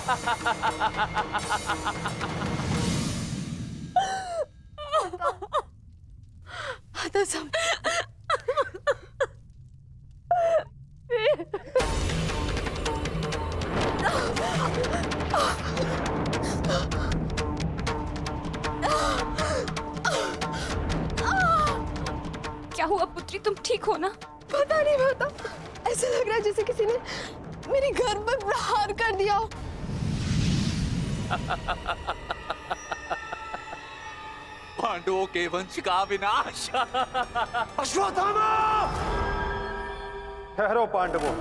आता सब क्या हुआ पुत्री, तुम ठीक हो ना? पता नहीं माता, ऐसा लग रहा है जैसे किसी ने मेरी घर पर प्रहार कर दिया हो। पांडवों के वंश का विनाश। अश्वत्थामा! ठहरो पांडवों,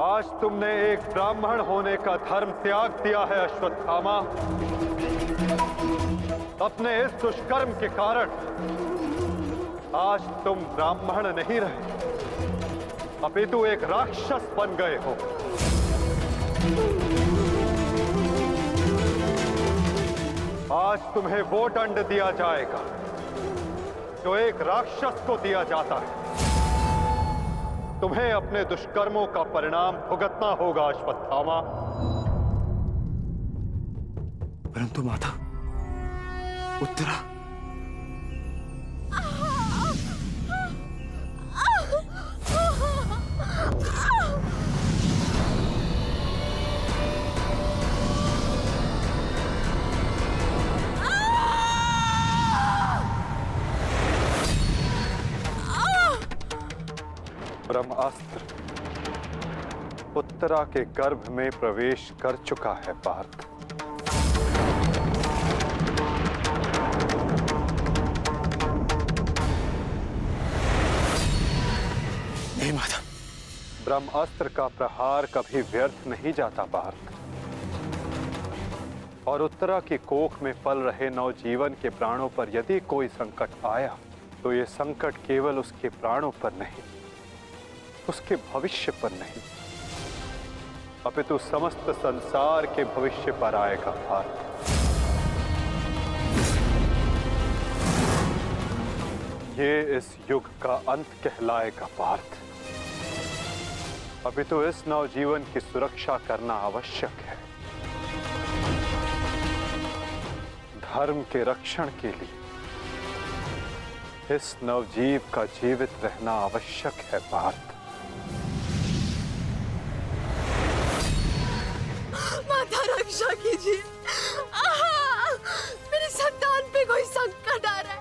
आज तुमने एक ब्राह्मण होने का धर्म त्याग दिया है अश्वत्थामा। अपने इस दुष्कर्म के कारण आज तुम ब्राह्मण नहीं रहे, अपितु एक राक्षस बन गए हो। आज तुम्हें वो दंड दिया जाएगा जो एक राक्षस को दिया जाता है। तुम्हें अपने दुष्कर्मों का परिणाम भुगतना होगा अश्वत्थामा। परंतु माता, उत्तरा ब्रह्मास्त्र उत्तरा के गर्भ में प्रवेश कर चुका है पार्थ। नहीं माता, ब्रह्मास्त्र का प्रहार कभी व्यर्थ नहीं जाता पार्थ। और उत्तरा की कोख में पल रहे नवजीवन के प्राणों पर यदि कोई संकट आया तो ये संकट केवल उसके प्राणों पर नहीं, उसके भविष्य पर नहीं, अपितु समस्त संसार के भविष्य पर आएगा पार्थ। ये इस युग का अंत कहलाएगा पार्थ। अपितु इस नवजीवन की सुरक्षा करना आवश्यक है। धर्म के रक्षण के लिए इस नवजीव का जीवित रहना आवश्यक है पार्थ। माता रक्षा कीजिए, मेरी संतान पे कोई संकट आ रहा है।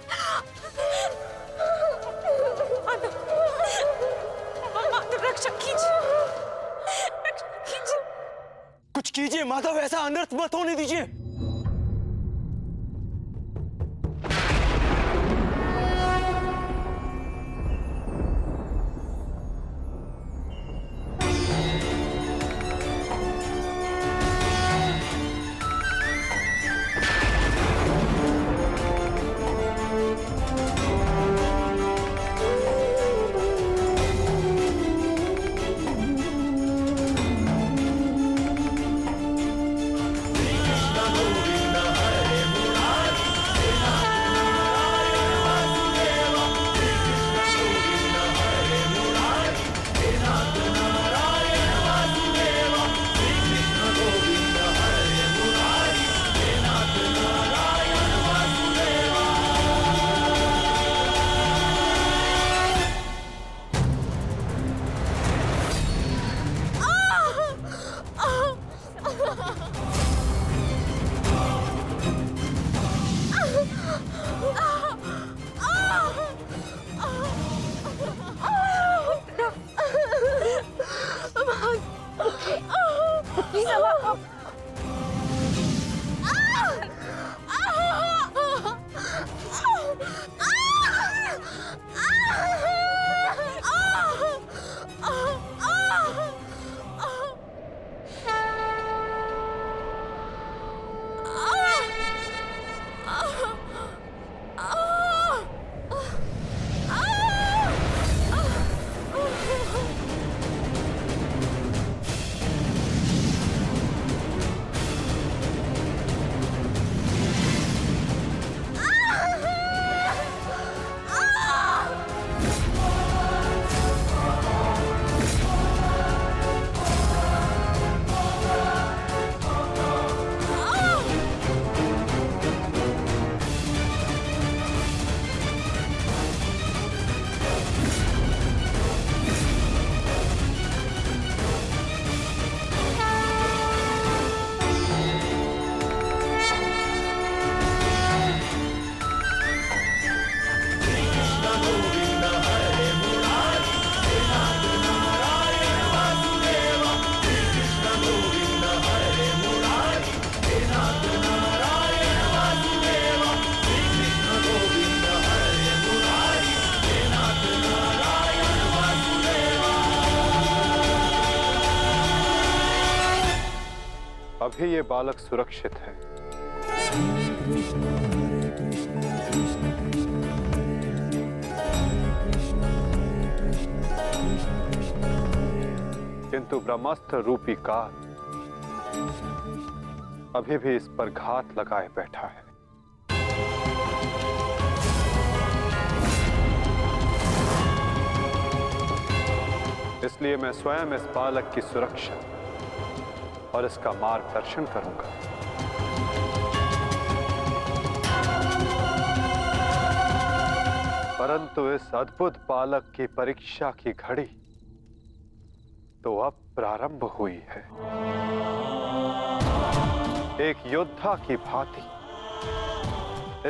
माता रक्षा कीजिए, रक्षा कीजिए। कुछ कीजिए माता, वैसा अनर्थ मत होने दीजिए। अभी ये बालक सुरक्षित है। किंतु ब्रह्मास्त्र रूपी काल अभी भी इस पर घात लगाए बैठा है। इसलिए मैं स्वयं इस बालक की सुरक्षा और इसका मार्गदर्शन करूंगा। परंतु इस अद्भुत बालक की परीक्षा की घड़ी तो अब प्रारंभ हुई है। एक योद्धा की भांति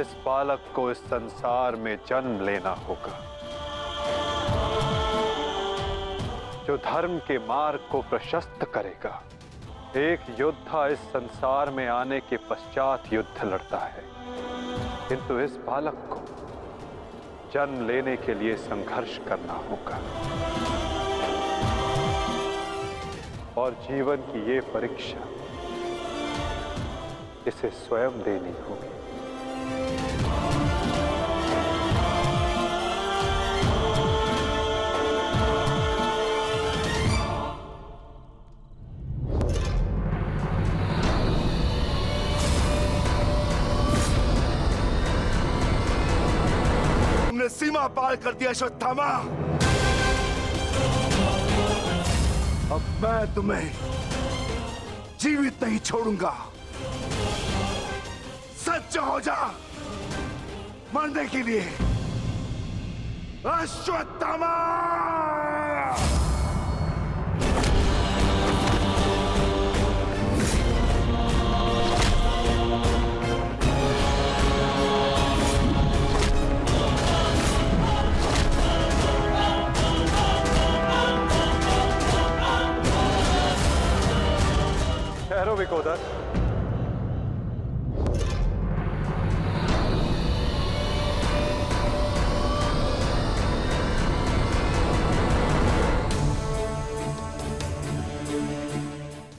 इस बालक को इस संसार में जन्म लेना होगा, जो धर्म के मार्ग को प्रशस्त करेगा। एक योद्धा इस संसार में आने के पश्चात युद्ध लड़ता है, किंतु इस बालक को जन्म लेने के लिए संघर्ष करना होगा और जीवन की ये परीक्षा इसे स्वयं देनी होगी। तुमने सीमा पार कर दिया अश्वत्थामा। अब मैं तुम्हें जीवित नहीं छोड़ूंगा। सच हो जा मरने के लिए अश्वत्थामा। ठहरो विकोदर।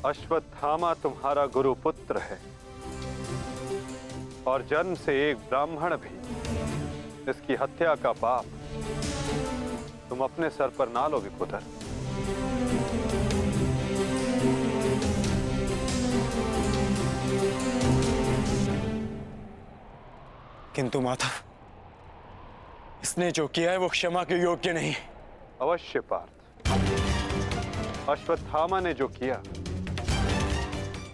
अश्वत्थामा तुम्हारा गुरु पुत्र है और जन्म से एक ब्राह्मण भी। इसकी हत्या का पाप तुम अपने सर पर ना लो विकोदर। किंतु माधव, इसने जो किया है वो क्षमा के योग्य नहीं। अवश्य पार्थ, अश्वत्थामा ने जो किया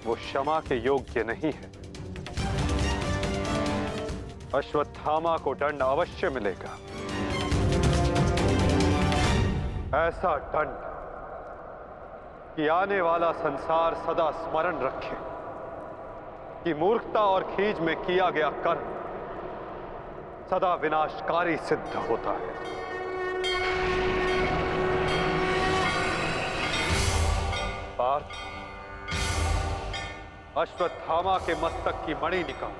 वो क्षमा के योग्य नहीं है। अश्वत्थामा को दंड अवश्य मिलेगा, ऐसा दंड कि आने वाला संसार सदा स्मरण रखे कि मूर्खता और खीज में किया गया कर्म सदा विनाशकारी सिद्ध होता है। पार्थ, अश्वत्थामा के मस्तक की मणि निकाल।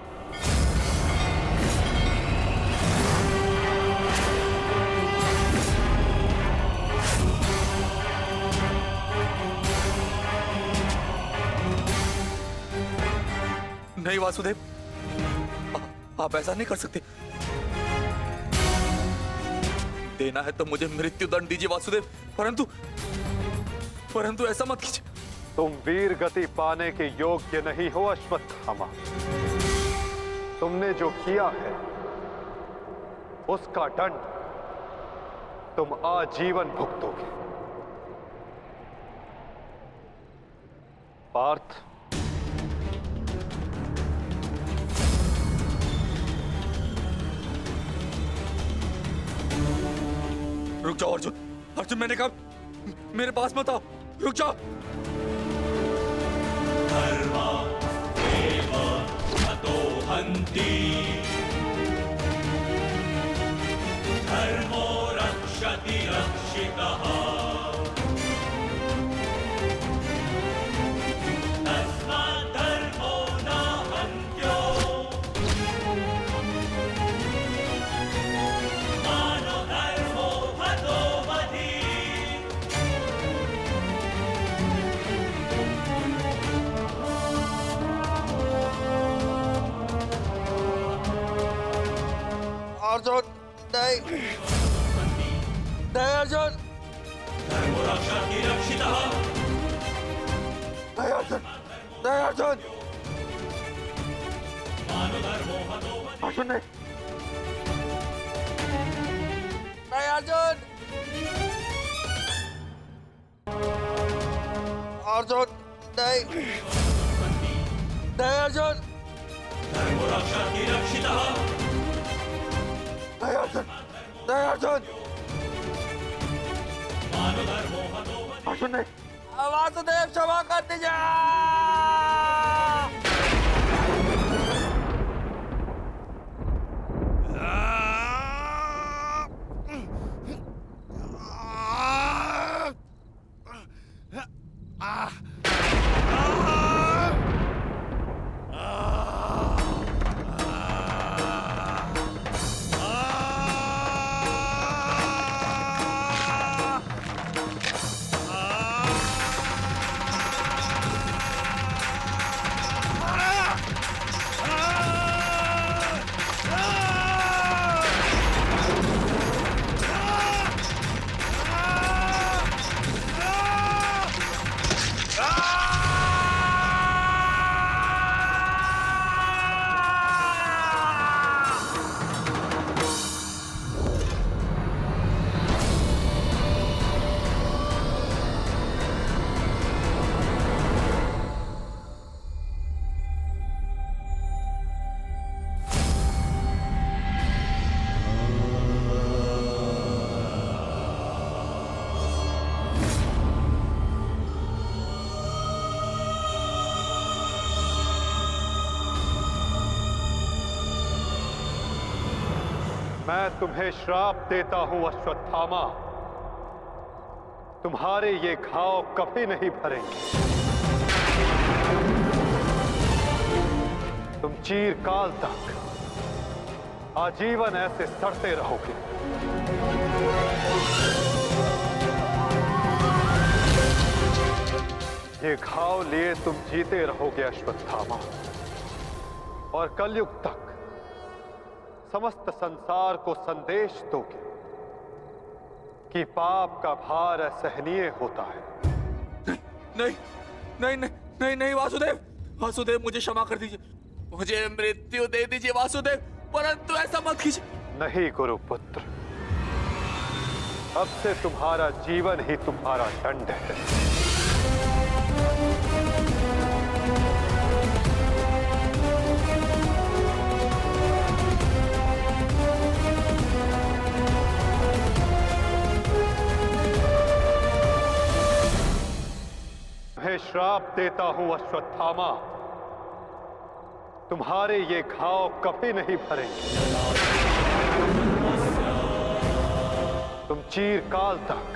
नहीं वासुदेव, आप ऐसा नहीं कर सकते। देना है तो मुझे मृत्युदंड दीजिए वासुदेव, परंतु ऐसा मत कीजिए। तुम वीर गति पाने के योग्य नहीं हो अश्वत्थामा। तुमने जो किया है उसका दंड तुम आजीवन भुगतोगे। पार्थ, रुक जाओ अर्जुन। अर्जुन, मैंने कहा मेरे पास मत आओ, रुक जाओ। धर्मो रक्षति रक्षितः। तस्मात् धर्मो न हन्त्यो। मानो धर्मो हतो वधि। अर्जुन नहीं नहीं अर्जुन धर्मोरक्षति रक्षितः नहीं अर्जुन नहीं अर्जुन मानधर्मो हतो अर्जुन नहीं नहीं अर्जुन अर्जुन नहीं नहीं अर्जुन धर्मोरक्षति रक्षितः नहीं अर्जुन नहीं अर्जुन मानधर्मो हतो अर्जुन नहीं वासुदेव क्षमा कर दीजिए मैं तुम्हें श्राप देता हूं अश्वत्थामा, तुम्हारे ये घाव कभी नहीं भरेंगे। तुम चीरकाल तक आजीवन ऐसे सड़ते रहोगे। ये घाव लिए तुम जीते रहोगे अश्वत्थामा, और कलयुग तक समस्त संसार को संदेश दोगे कि पाप का भार असहनीय होता है। नहीं नहीं नहीं नहीं नहीं वासुदेव वासुदेव मुझे क्षमा कर दीजिए, मुझे मृत्यु दे दीजिए वासुदेव, परंतु ऐसा मत कीजिए। नहीं गुरुपुत्र, अब से तुम्हारा जीवन ही तुम्हारा दंड है। मैं श्राप देता हूं अश्वत्थामा, तुम्हारे ये घाव कभी नहीं भरेंगे। तुम चीरकाल तक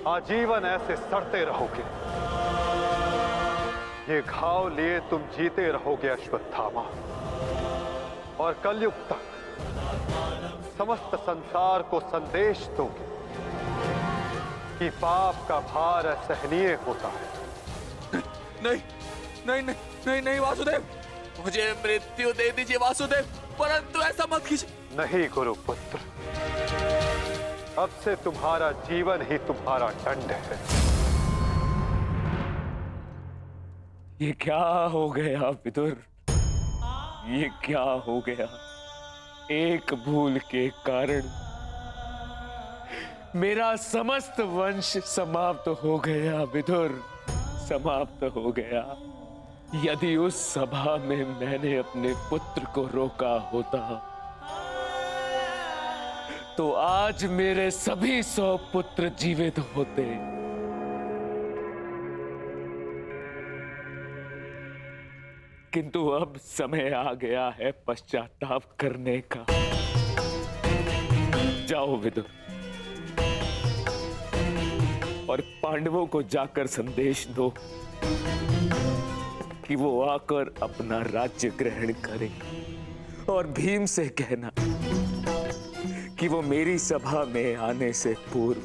आजीवन ऐसे सड़ते रहोगे। ये घाव लिए तुम जीते रहोगे अश्वत्थामा, और कलयुग तक समस्त संसार को संदेश दोगे कि पाप का भार असहनीय होता है। नहीं नहीं नहीं नहीं नहीं वासुदेव, मुझे मृत्यु दे दीजिए वासुदेव, परंतु ऐसा मत कीजिए। नहीं गुरुपुत्र, अब से तुम्हारा जीवन ही तुम्हारा दंड है। ये क्या हो गया विदुर, ये क्या हो गया? एक भूल के कारण मेरा समस्त वंश समाप्त हो गया विदुर, समाप्त हो गया। यदि उस सभा में मैंने अपने पुत्र को रोका होता तो आज मेरे सभी 100 पुत्र जीवित होते। किंतु अब समय आ गया है पश्चाताप करने का। जाओ विदुर, और पांडवों को जाकर संदेश दो कि वो आकर अपना राज्य ग्रहण करें, और भीम से कहना कि वो मेरी सभा में आने से पूर्व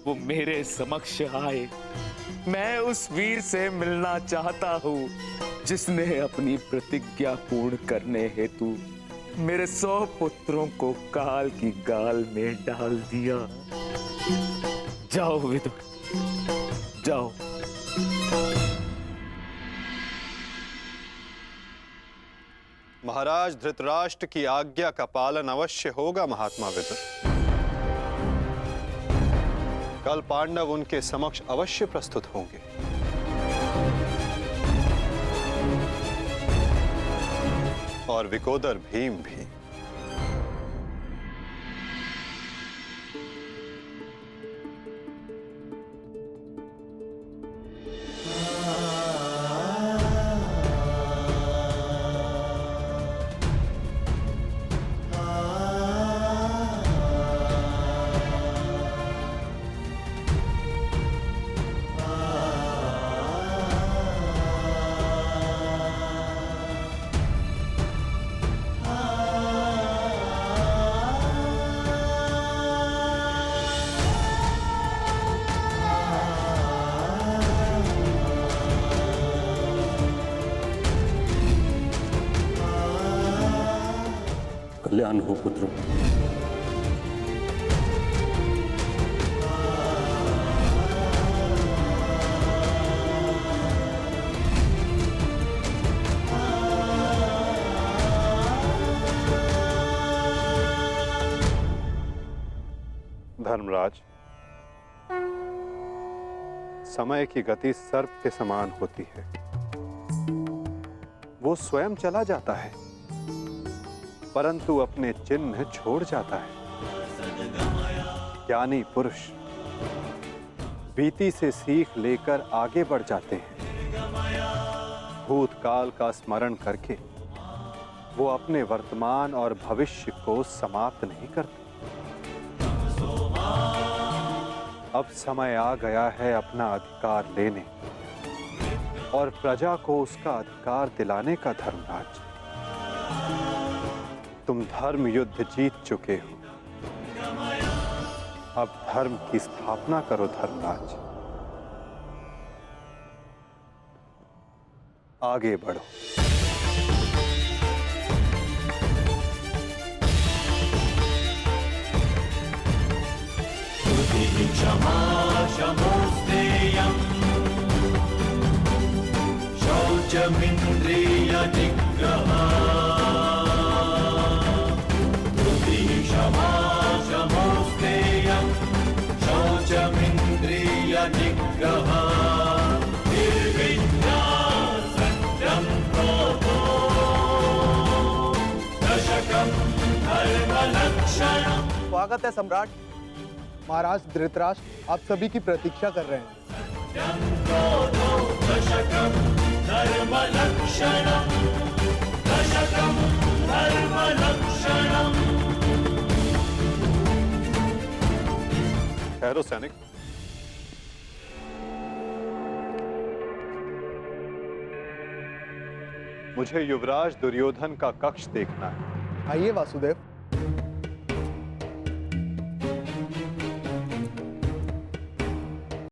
वो मेरे समक्ष आए। मैं उस वीर से मिलना चाहता हूं जिसने अपनी प्रतिज्ञा पूर्ण करने हेतु मेरे 100 पुत्रों को काल की गाल में डाल दिया। जाओ विदुर, जाओ। महाराज धृतराष्ट्र की आज्ञा का पालन अवश्य होगा महात्मा विदुर। कल पांडव उनके समक्ष अवश्य प्रस्तुत होंगे। और विकोदर भीम भी। कल्याण हो पुत्रों। धर्मराज, समय की गति सर्प के समान होती है। वो स्वयं चला जाता है परंतु अपने चिन्ह छोड़ जाता है। ज्ञानी पुरुष बीती से सीख लेकर आगे बढ़ जाते हैं। भूतकाल का स्मरण करके वो अपने वर्तमान और भविष्य को समाप्त नहीं करते। अब समय आ गया है अपना अधिकार लेने और प्रजा को उसका अधिकार दिलाने का। धर्मराज, तुम धर्म युद्ध जीत चुके हो, अब धर्म की स्थापना करो। धर्मराज, आगे बढ़ो। क्षमा शमोस्तेयम् शौचमिन्द्रिय निग्रहः क्षमा शमोस्तेयम् शौचमिन्द्रिय निग्रहः निर्विद्या सत्यं क्रोधो दशकं धर्मलक्षणम्। स्वागत है सम्राट। महाराज धृतराष्ट्र आप सभी की प्रतीक्षा कर रहे हैं। दशकं धर्मलक्षणम् दशकं धर्मलक्षणम्। ठहरो सैनिक। मुझे युवराज दुर्योधन का कक्ष देखना है। आइए वासुदेव।